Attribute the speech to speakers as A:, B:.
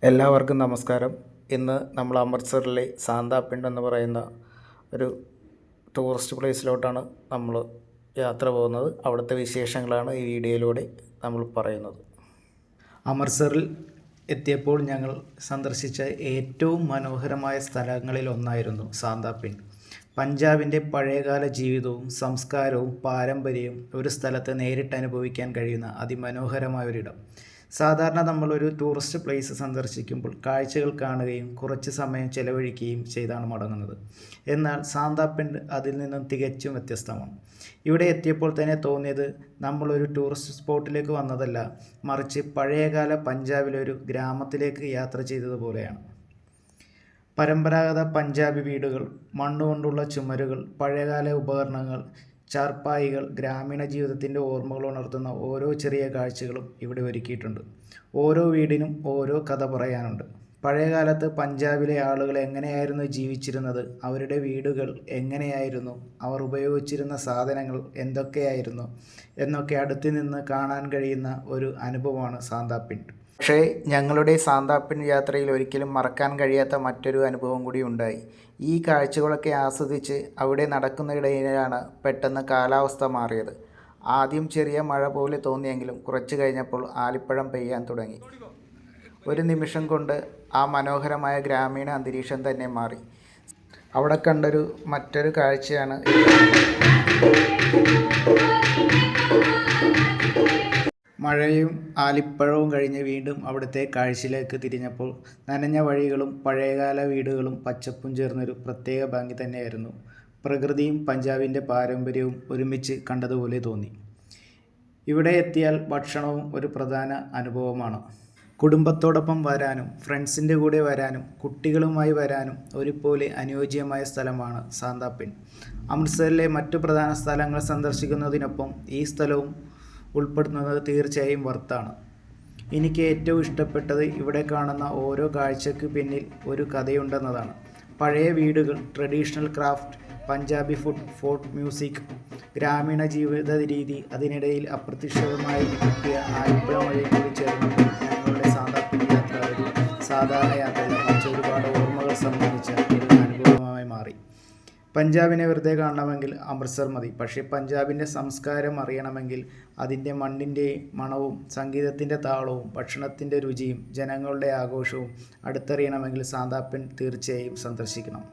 A: എല്ലാവർക്കും നമസ്കാരം. ഇന്ന് നമ്മൾ അമൃത്സറിലെ സാന്താപിണ്ട് എന്ന് പറയുന്ന ഒരു ടൂറിസ്റ്റ് പ്ലേസിലോട്ടാണ് നമ്മൾ യാത്ര പോകുന്നത്. അവിടുത്തെ വിശേഷങ്ങളാണ് ഈ വീഡിയോയിലൂടെ നമ്മൾ പറയുന്നത്. അമൃത്സറിൽ എത്തിയപ്പോൾ ഞങ്ങൾ സന്ദർശിച്ച ഏറ്റവും മനോഹരമായ സ്ഥലങ്ങളിൽ ഒന്നായിരുന്നു സാന്താപിണ്ട്. പഞ്ചാബിൻ്റെ പഴയകാല ജീവിതവും സംസ്കാരവും പാരമ്പര്യവും ഒരു സ്ഥലത്ത് നേരിട്ട് അനുഭവിക്കാൻ കഴിയുന്ന അതിമനോഹരമായ ഒരിടം. സാധാരണ നമ്മളൊരു ടൂറിസ്റ്റ് പ്ലേസ് സന്ദർശിക്കുമ്പോൾ കാഴ്ചകൾ കാണുകയും കുറച്ച് സമയം ചെലവഴിക്കുകയും ചെയ്താണ് മടങ്ങുന്നത്. എന്നാൽ സാന്താപിണ്ട് അതിൽ നിന്നും തികച്ചും വ്യത്യസ്തമാണ്. ഇവിടെ എത്തിയപ്പോൾ തന്നെ തോന്നിയത് നമ്മളൊരു ടൂറിസ്റ്റ് സ്പോട്ടിലേക്ക് വന്നതല്ല, മറിച്ച് പഴയകാല പഞ്ചാബിലെ ഒരു ഗ്രാമത്തിലേക്ക് യാത്ര ചെയ്തതുപോലെയാണ്. പരമ്പരാഗത പഞ്ചാബി വീടുകൾ, മണ്ണുകൊണ്ടുള്ള ചുമരുകൾ, പഴയകാല ഉപകരണങ്ങൾ, ചാർപ്പായികൾ, ഗ്രാമീണ ജീവിതത്തിൻ്റെ ഓർമ്മകൾ ഉണർത്തുന്ന ഓരോ ചെറിയ കാഴ്ചകളും ഇവിടെ ഒരുക്കിയിട്ടുണ്ട്. ഓരോ വീടിനും ഓരോ കഥ പറയാനുണ്ട്. പഴയകാലത്ത് പഞ്ചാബിലെ ആളുകൾ എങ്ങനെയായിരുന്നു ജീവിച്ചിരുന്നത്, അവരുടെ വീടുകൾ എങ്ങനെയായിരുന്നു, അവർ ഉപയോഗിച്ചിരുന്ന സാധനങ്ങൾ എന്തൊക്കെയായിരുന്നു എന്നൊക്കെ അടുത്ത് നിന്ന് കാണാൻ കഴിയുന്ന ഒരു അനുഭവമാണ് സാന്താപിണ്ട്. പക്ഷേ ഞങ്ങളുടെ സാന്താപിണ്ട് യാത്രയിൽ ഒരിക്കലും മറക്കാൻ കഴിയാത്ത മറ്റൊരു അനുഭവം കൂടി ഉണ്ടായി. ഈ കാഴ്ചകളൊക്കെ ആസ്വദിച്ച് അവിടെ നടക്കുന്നതിനിടയിലാണ് പെട്ടെന്ന് കാലാവസ്ഥ മാറിയത്. ആദ്യം ചെറിയ മഴ പോലെ തോന്നിയെങ്കിലും കുറച്ച് കഴിഞ്ഞപ്പോൾ ആലിപ്പഴം പെയ്യാൻ തുടങ്ങി. ഒരു നിമിഷം കൊണ്ട് ആ മനോഹരമായ ഗ്രാമീണ അന്തരീക്ഷം തന്നെ മാറി. അവിടെ കണ്ടൊരു മറ്റൊരു കാഴ്ചയാണ് മഴയും ആലിപ്പഴവും കഴിഞ്ഞ് വീണ്ടും അവിടുത്തെ കാഴ്ചയിലേക്ക് തിരിഞ്ഞപ്പോൾ നനഞ്ഞ വഴികളും പഴയകാല വീടുകളും പച്ചപ്പും ചേർന്നൊരു പ്രത്യേക ഭംഗി തന്നെയായിരുന്നു. പ്രകൃതിയും പഞ്ചാബിൻ്റെ പാരമ്പര്യവും ഒരുമിച്ച് കണ്ടതുപോലെ തോന്നി. ഇവിടെ എത്തിയാൽ ഭക്ഷണവും ഒരു പ്രധാന അനുഭവമാണ്. കുടുംബത്തോടൊപ്പം വരാനും ഫ്രണ്ട്സിൻ്റെ കൂടെ വരാനും കുട്ടികളുമായി വരാനും ഒരുപോലെ അനുയോജ്യമായ സ്ഥലമാണ് സാന്താപിണ്ട്. അമൃത്സറിലെ മറ്റു പ്രധാന സ്ഥലങ്ങൾ സന്ദർശിക്കുന്നതിനൊപ്പം ഈ സ്ഥലവും ഉൾപ്പെടുന്നത് തീർച്ചയായും വർത്താണ്. എനിക്ക് ഏറ്റവും ഇഷ്ടപ്പെട്ടത് ഇവിടെ കാണുന്ന ഓരോ കാഴ്ചയ്ക്ക് പിന്നിൽ ഒരു കഥയുണ്ടെന്നതാണ്. പഴയ വീടുകൾ, traditional craft, Punjabi food, folk music, ഗ്രാമീണ ജീവിത രീതി, അതിനിടയിൽ അപ്രതീക്ഷിതമായി കിട്ടിയ ആലിപ്പഴം വഴി കൂടി ചേർന്നപ്പോൾ ഞങ്ങളുടെ സാന്താപിണ്ട് യാത്ര ഒരു സാധാരണ യാത്രയല്ല, മറിച്ച് ഒരുപാട് ഓർമ്മകൾ സംബന്ധിച്ച ഒരു അനുഭവമായി മാറി. പഞ്ചാബിനെ വെറുതെ കാണണമെങ്കിൽ അമൃത്സർ മതി, പക്ഷേ പഞ്ചാബിൻ്റെ സംസ്കാരം അറിയണമെങ്കിൽ അതിൻ്റെ മണ്ണിൻ്റെ മണവും സംഗീതത്തിൻ്റെ താളവും ഭക്ഷണത്തിൻ്റെ രുചിയും ജനങ്ങളുടെ ആഘോഷവും അടുത്തറിയണമെങ്കിൽ സാന്താപിണ്ട് തീർച്ചയായും സന്ദർശിക്കണം.